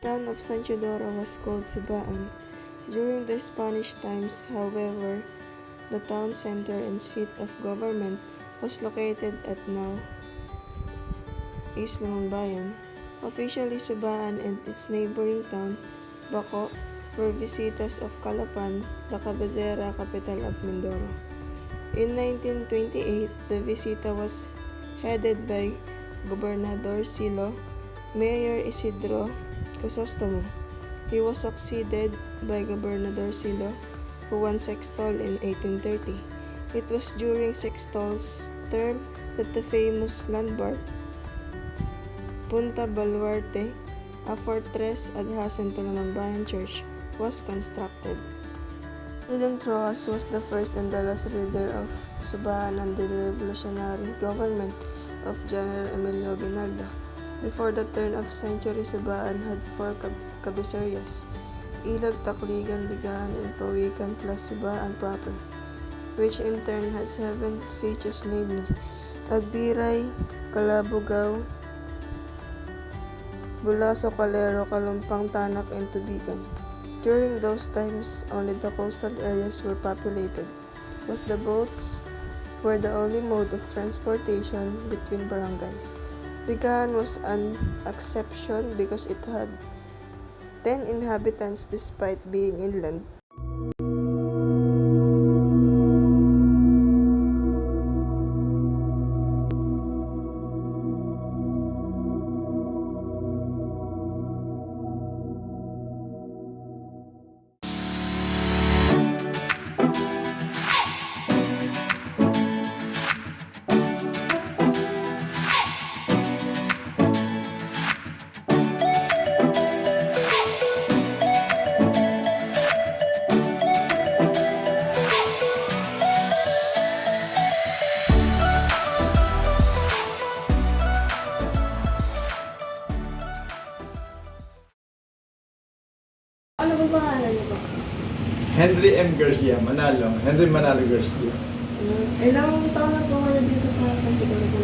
town of San Isidoro was called Subaan. During the Spanish times, however, the town center and seat of government was located at now Isla Mambayan. Officially, Subaan and its neighboring town, Baco, were visitas of Calapan, the cabecera capital of Mindoro. In 1928, the visita was headed by Gobernador Silo, Mayor Isidro Crisostomo. He was succeeded by Gobernador Silo, who won Sextol in 1830. It was during Sextol's term that the famous landmark Punta Baluarte, a fortress adjacent to Mambayan Church, was constructed. President Rojas was the first and the last leader of Subaan under the revolutionary government of General Emilio Aguinaldo. Before the turn of century, Subaan had four cabecerias: Ilog, Tacligan, Bigahan, and Pawikan, plus Subaan proper, which in turn had seven sitios, namely Agbiray, Calabugao, Bulaso, Calero, Kalumpang, Tanak, and Tubigan. During those times, only the coastal areas were populated, was the boats were the only mode of transportation between barangays. Bigahan was an exception because it had 10 inhabitants despite being inland. Ano ba pangalan niyo ba? Henry M. Garcia, Manalo. Henry Manalo Garcia. Ilang taon na po kayo dito sa San Isidoro po?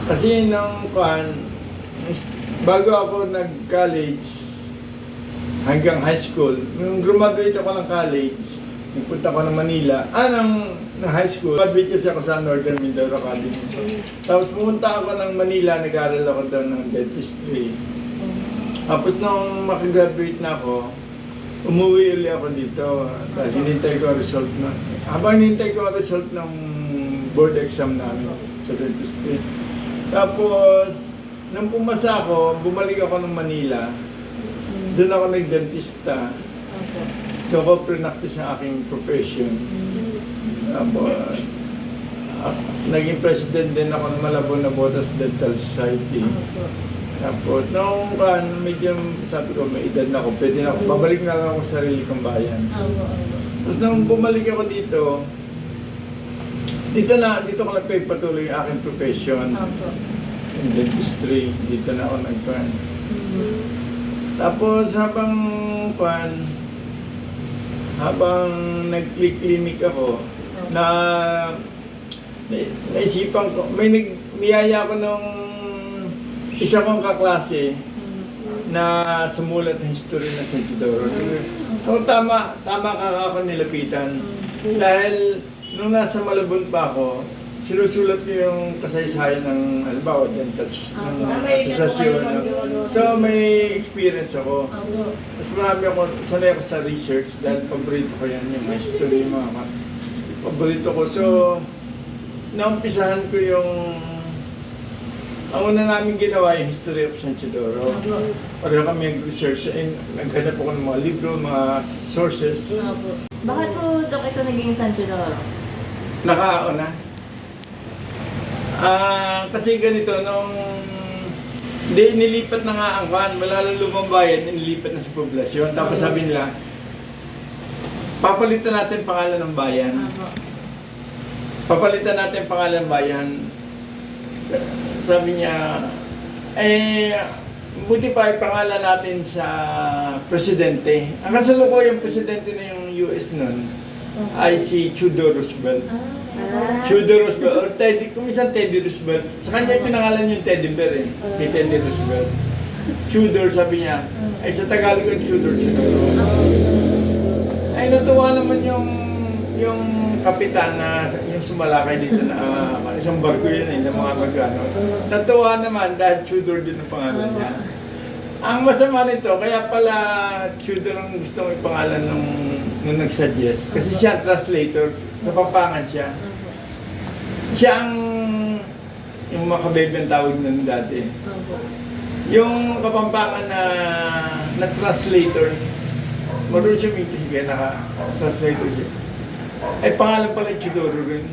Kasi bago ako nag-college, hanggang high school, nung graduate ako ng college, nagpunta ako ng Manila, ng high school, graduate kasi ako sa Northern Mindoro Academy. Tapos pumunta ako ng Manila, nag-aaral ako doon ng dentistry. Tapos nung makagraduate na ako, umuwi ulit ako dito dahil hinintay ko ang result na. Habang hinintay ko ang result ng board exam namin sa dentistry. Tapos, nung pumasa ako, bumalik ako ng Manila. Doon ako nag-dentista. Doon ako pre-practice ang aking profession. Tapos, naging president din ako ng Malabon na Botas Dental Society. Tapos, nung medyo sabi ko, may edad na ako, pwede na ako, babalik na lang ako sa sarili kong bayan. Tapos nung bumalik ako dito ko nagpagpatuloy yung aking profession. In dentistry, dito na ako nagpan. Tapos habang nag-clinic ako, naisipan ko, niyaya ko nung isa kong kaklase na sumulat ng history ng San Isidoro. So, tama ka ako nilapitan. Dahil nung nasa Malabon pa ako, sinusulat ko yung kasaysayan ng halimbawa dental ng asosasyon. So may experience ako. Tapos sanay ako sa research dahil paborito ko yan, yung history, yung mga paborito ko. So, naumpisahan ko ang una namin ginawa yung History of San Isidoro. Pareho kami nag-research, naghanap ako ng mga libro, mga sources. Bakit po, Dok, ito naging San Isidoro? Nakauna. Kasi ganito, nilipat na nga ang kan, malalang lumang bayan, nilipat na sa poblasyon. Tapos sabi nila, papalitan natin pangalan ng bayan. Papalitan natin pangalan ng bayan. Sabi niya, buti pa ipangalan natin sa presidente. Ang kasalukuyang presidente na yung US nun ay si Theodore Roosevelt. Theodore Roosevelt, or Teddy, kung minsan Teddy Roosevelt. Sa kanya pinangalan yung Teddy Bear eh, kay Teddy Roosevelt. Tudor, sabi niya. Ay, sa Tagalog yung Tudor. Ay, natuwa naman yung kapitan na yung sumalakay dito na isang barko yun eh, ng mga magano. Natuwa naman dahil Tudor din ang pangalan niya. Ang masama nito, kaya pala Tudor ang gusto mong ipangalan nung nag-suggest. Kasi siya ang translator, napampangan siya. Siya ang yung makabebe ang tawag nun dati. Yung kapampangan na translator, marunong siya mintis kaya naka-translator siya. Ay pangalan pala yung Chidoro rin.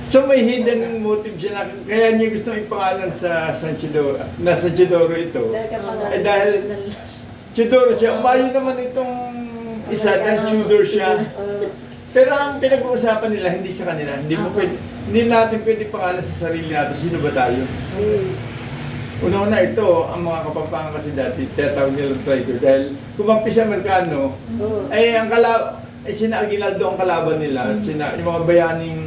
So may hidden motive siya na kaya niya gusto ipangalan sa San Chidoro, na San Chidoro ito. Ay dahil Chidoro siya, umayo naman itong isa dahil Tudor siya. Pero ang pinag-uusapan nila, hindi sa kanila. Hindi natin pwede pangalan sa sarili natin. Sino ba tayo? Una-una ito, ang mga kapampangan kasi dati, tinatawag nilang traitor. Dahil kumampi sa Amerikano, ay sina Aguinaldo ang kalaban nila. Yung mga bayaning,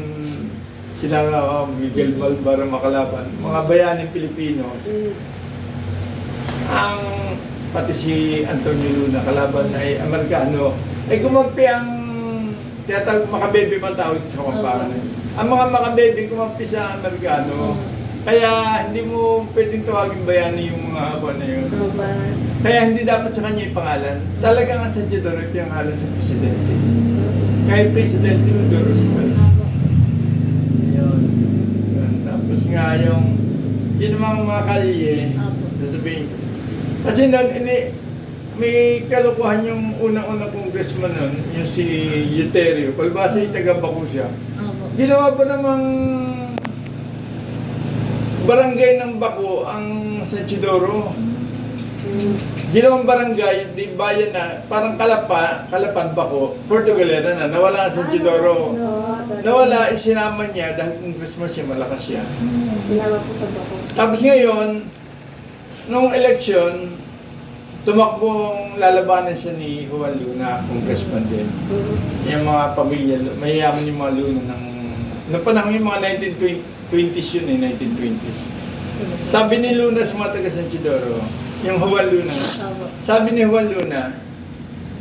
sila Miguel Malvar ang makalaban. Mga bayaning Pilipino. Pati si Antonio Luna, kalaban ay Amerikano. Ay kumampi ang tinatawag makabebe man tawag sa kapampangan. Ang mga makabebe kumampi sa Amerikano. Kaya hindi mo pwedeng tawagin bayani yung mga haba na yun. Kaya hindi dapat sa kanya yung pangalan. Talagang ang San Chidoro ito yung pangalan sa presidente. Kay President Theodore Roosevelt. Yun. Tapos nga yung yun mga kalye, sasabihin ko. Kasi may kalukuhan yung unang-unang congressman nun, yung si Euterio. Palbasa yung taga-Baco siya. Ginawa pa namang barangay ng Baco ang San Chidoro. Ginawang barangay, di bayan na, parang Kalapan, Baco, Portugalera na, nawala ang San Chidoro. Nawala, isinama niya dahil congressman siya, malakas siya. Sinama po sa Baco. Tapos ngayon, nung election, tumakbong lalabanan siya ni Juan Luna, congressman din. Yung mga pamilya, mayayaman yung mga Luna ng panahon yung mga 1920s yun eh, 1920s. Sabi ni Luna sa mga taga San Chidoro, yung Juan Luna, sabi ni Juan Luna,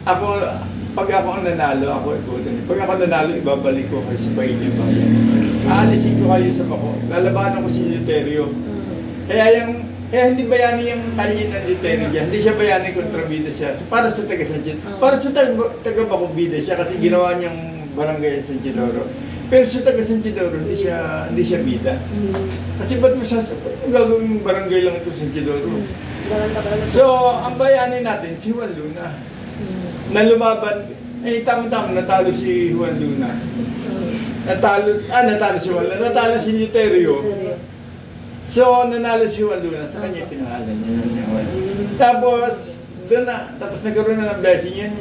pag ako ang nanalo, ako ikutin. Pag ako nanalo, ibabalik ko kayo sa Bailey Bayan. Aalisin ko kayo sa Baco. Lalabanan ko si Euterio. Kaya hindi bayani yung kalye ng Euterio dyan. Hindi siya bayani kontrabida siya. Para sa taga San Chidoro. Para sa taga Baco bida siya kasi ginawa niyang barangay San Chidoro. Pero sa taga San Chidoro, hindi siya bida. Kasi ba't mo gagawin barangay lang ito San Chidoro? So, ang bayani natin, si Juan Luna. Na lumaban, tama-tama, natalo si Juan Luna. Natalo si Juan Luna. Natalo si Euterio. So, nanalo si Juan Luna. Sa kanya pinangalan niya. Tapos, tapos nagkaroon na ng blessing yun.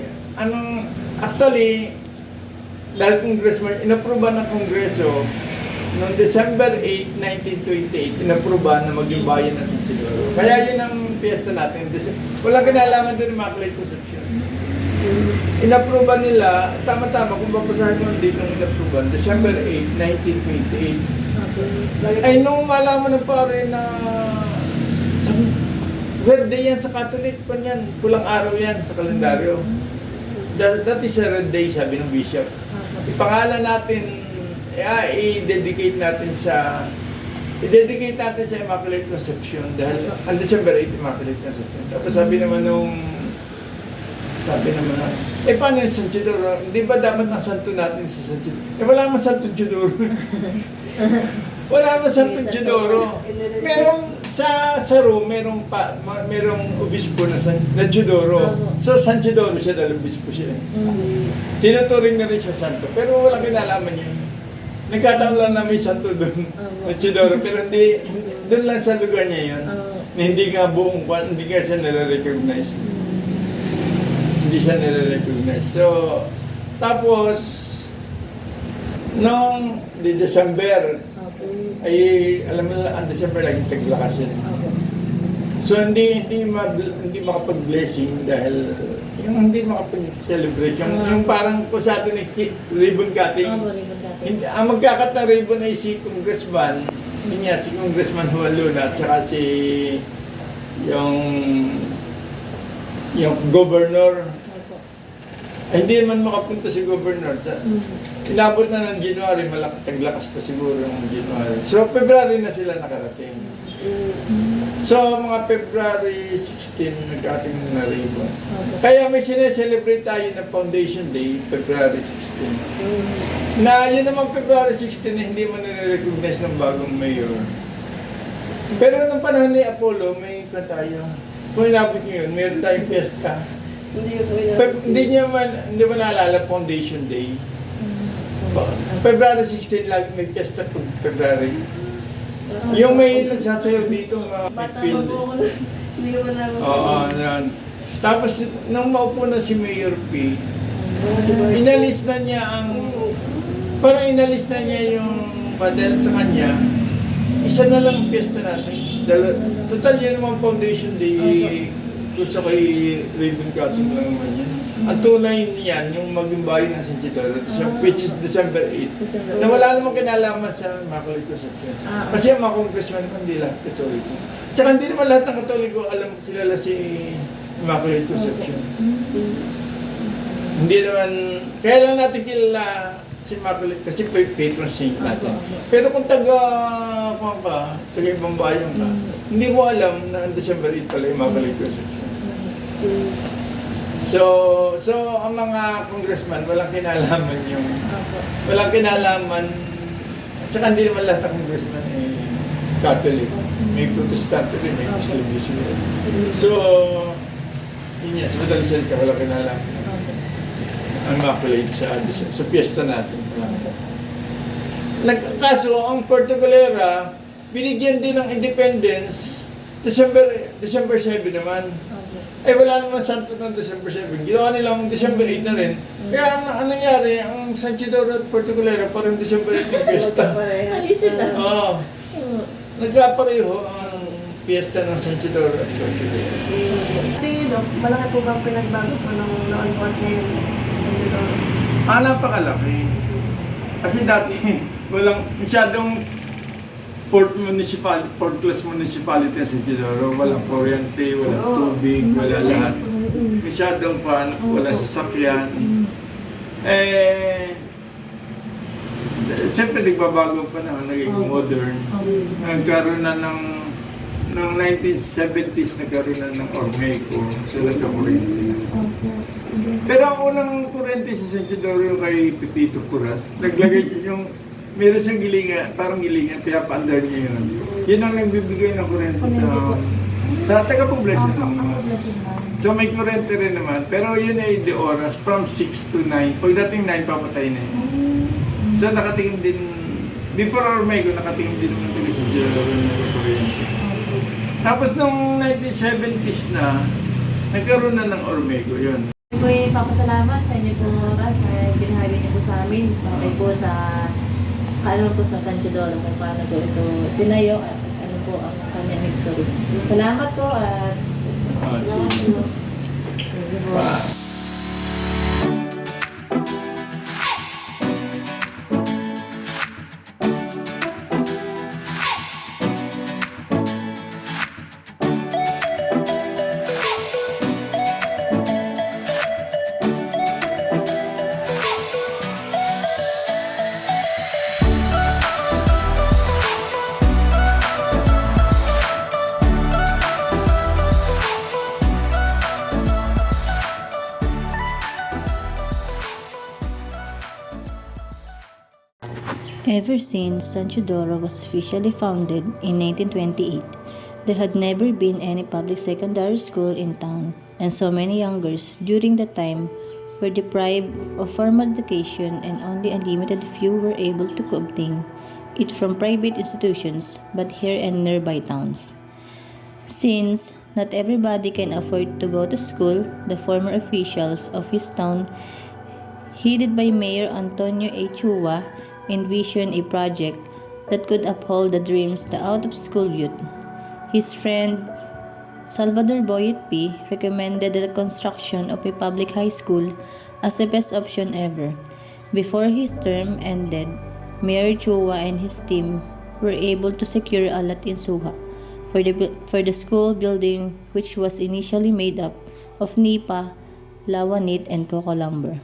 Actually, dahil congressman, inaproba ng Kongreso noong December 8, 1928, inaproba na maging bayan ng San Chidoro. Kaya yun ang piyesta natin. Walang kinalaman doon yung Immaculate Conception. Inaproba nila, tama-tama, kung babasahin mo dito ng inaproba, December 8, 1928. Ay, nung malaman ng pare na red day yan sa Catholic, yan, pulang araw yan sa kalendaryo. That is a red day, sabi ng bishop. Ipangalan natin, i-dedicate natin sa Immaculate Conception dahil ang December 8, Immaculate Conception. Tapos sabi naman paano yung San Chidoro? Hindi ba dapat ang santo natin sa San Chidoro? Wala naman Santo Chidoro. Wala naman Santo Chidoro. Merong sa Rome, merong obispo na Chidoro. So San Chidoro siya dahil obispo siya. Tinuturing na rin siya santo. Pero walang kinalaman yun. Nagkataon lang na may santo doon na Chidoro. Pero hindi, doon lang sa lugar niya yun. Na hindi nga buong hindi nga siya nare-recognize. Hindi siya nare-recognize. So, tapos, noong December, ay alam mo na, ang December laging taglakas yun. So hindi makapag-blessing dahil yung hindi makapag-celebrate. Yung parang po sa atin ribbon cutting. Ribbon cutting. Hindi, ang magkakat na ribbon ay si Congressman, yun nga, si Congressman Juan Luna, at saka si yung governor. Opo. Ay, hindi naman makapunta si governor. Inabot na ng January, taglakas pa siguro ng January. So, February na sila nakarating. So, mga February 16, nag-ating na ribbon. Opo. Kaya may sineselebrate tayo na Foundation Day, February 16. Na yun naman February 16 na hindi mo nire-recognize ng bagong mayor. Pero nung panahon ni Apollo, may ka tayo. Kung inabot nyo yun, mayroon tayong fiesta. Hindi mo naalala Foundation Day. February 16 lang may fiesta pag February. Yung may nagsasayaw dito, mga Bata pa field. po ako nun. Hindi ko na Oo, yan. Tapos, nung maupo na si Mayor P, Si Boy. inalis na niya parang inalis na niya yung padel sa kanya. Isa na lang ang piyesta natin. Total yun naman Foundation Day. Gusto kay ribbon cutting lang naman yan. Ang tunay niyan, yung maging bayan ng San Isidoro, which is December 8. Na wala namang kinalaman sa Immaculate Conception. Kasi ang mga congressman naman, hindi lahat Katoliko. Tsaka hindi naman lahat ng Katoliko alam kilala si Immaculate Conception. Hindi naman, kaya lang natin kilala si Immaculate kasi patron saint natin. Pero kung taga ibang bayan ka, hindi mo alam na ang December 8 pala Immaculate Conception. So ang mga congressman, walang kinalaman walang kinalaman, at saka hindi naman lahat ng congressman Catholic. May Protestante rin, may Muslim rin. So, yun yan, sa madaling salita, walang kinalaman. Ang Immaculate sa piyesta natin. Kaso, ang Puerto Galera, binigyan din ng independence, December 7 naman. Eh wala naman santo ng December 7. Ginawa nilang December 8 na rin. Kaya ang nangyari, ang San Isidoro at Puerto Galera parang December 8 yung piyesta. Additional. Oo. Nagkapareho ang piyesta ng San Isidoro at Puerto Galera. Tingin Dok, malaki po bang pinagbago po nung noon po at ngayon sa Isidoro? Napakalaki. Kasi dati, walang masyadong fourth class municipality sa Isidoro. Walang kuryente, walang tubig, wala lahat. Masyadong wala sasakyan. Siyempre nagbabago pa na, naging modern. Nagkaroon na ng 1970s, nagkaroon na ng Ormeco. So nagkakuryente na. Pero ang unang kuryente sa San Isidoro yung kay Pepito Curas. Naglagay siya yung meron siyang gilingan, parang gilingan, kaya pa-under niya yun. Yun ang nagbibigay ng kurente sa taga-poblasyon. So may kurente rin naman, pero yun ay de oras, from 6 to 9. Pagdating 9, papatay na yun. So nakatingin din, before Ormeco, nakatingin din naman taga sa Isidoro ng kurente. Tapos nung 1970s na, nagkaroon na ng Ormeco yun. Po papasalamat sa inyo po sa binahagi niyo po sa amin. Okay po sa po sa San Isidoro kung paano po ito tinayo at ano po ang kanyang history. Salamat po at Sige. Ever since San Isidoro was officially founded in 1928, there had never been any public secondary school in town, and so many youngers during that time were deprived of formal education, and only a limited few were able to obtain it from private institutions, but here and nearby towns. Since not everybody can afford to go to school, the former officials of his town, headed by Mayor Antonio A. Chua, envisioned a project that could uphold the dreams of the out-of-school youth. His friend Salvador Boyet P. recommended the construction of a public high school as the best option ever. Before his term ended, Mayor Chua and his team were able to secure a lot in Suha for the school building, which was initially made up of nipa, lawanit, and coco lumber.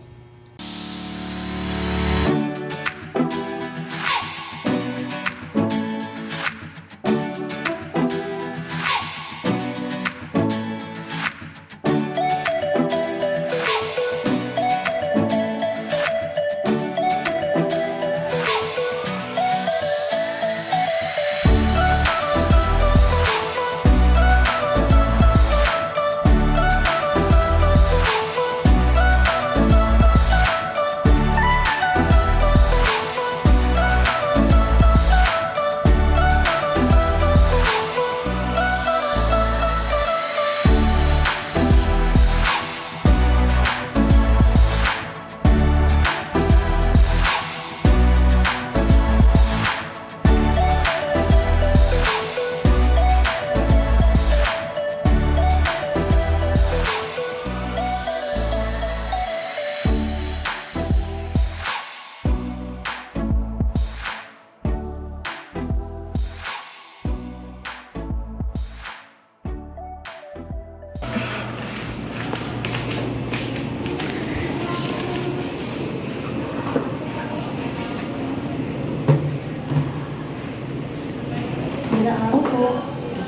Magandang araw po.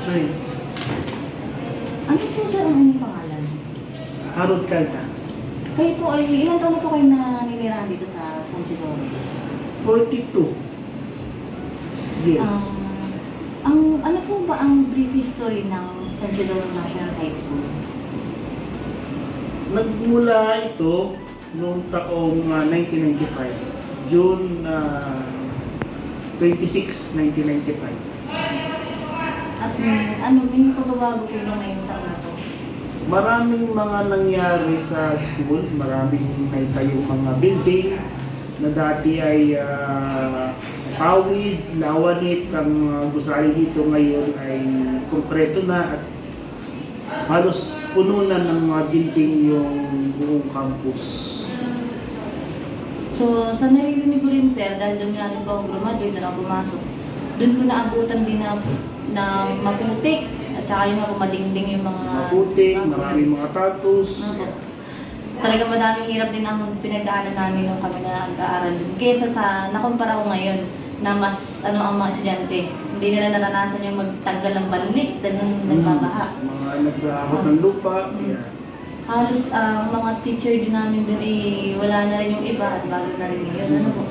Ay, Ano po sir ang inyong pangalan? Harold Calta. Kayo po ay, ilang taon na po kayo naninirahan dito sa San Chidoro? 42 years. Ano po ba ang brief history ng San Chidoro National High School? Nagmula ito noong taong 1995. June 26, 1995. At may pagbabago po nung ngayong taon na to? Maraming mga nangyari sa school. Maraming naitayo mga building na dati ay pawid, lawanit. Ang gusali dito ngayon ay konkreto na at halos puno na ng mga building yung buong campus. So, sa naririnig ko rin sir, dahil doon nga rin po ako graduate, doon ako pumasok. Doon ko naabutan din na maputik at saka yung mga madingding yung mga... Maputik, maraming mga tattoos. Opo. Talaga madaming hirap din ang pinagdaanan namin nung kami na nag-aaral. Kesa sa, nakumpara ko ngayon, na mas ang mga estudyante. Hindi nila naranasan yung magtanggal ng banlik dahil nagbabaha. Mga naghahabot ng lupa. Yeah. Halos ang mga teacher din namin dun wala na rin yung iba at bago na rin yun. Ano po?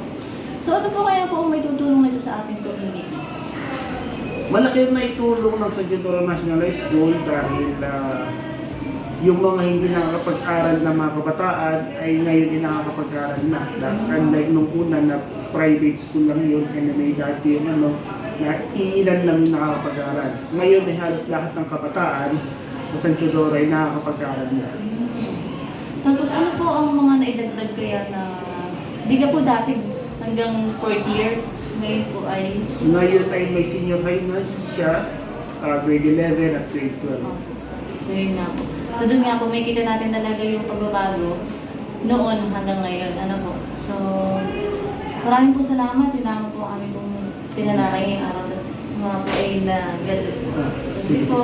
So ano po kaya po ang may tutulong nito sa ating community? Malaki na itulong ng San Chidoro National High School dahil yung mga hindi nakakapag-aral na mga kabataan ay ngayon din nakakapag-aral na. Unlike nung una na private school lang yun, and may dati yung na iilan lang yung nakakapag-aral. Ngayon ay halos lahat ng kabataan sa San Chidoro ay nakakapag-aral na. Tapos ano po ang mga naidagdag kaya na di ka po dati hanggang 4th year, ngayon po ay... Ngayon ay may senior high na siya, grade 11 at grade 12. So yun nga po. So doon nga po, may kita natin talaga yung pagbabago noon hanggang ngayon. Ano po. So, maraming po salamat. Yun naman po kami pong pinanalangin araw na mga po ay na-get. Sige po.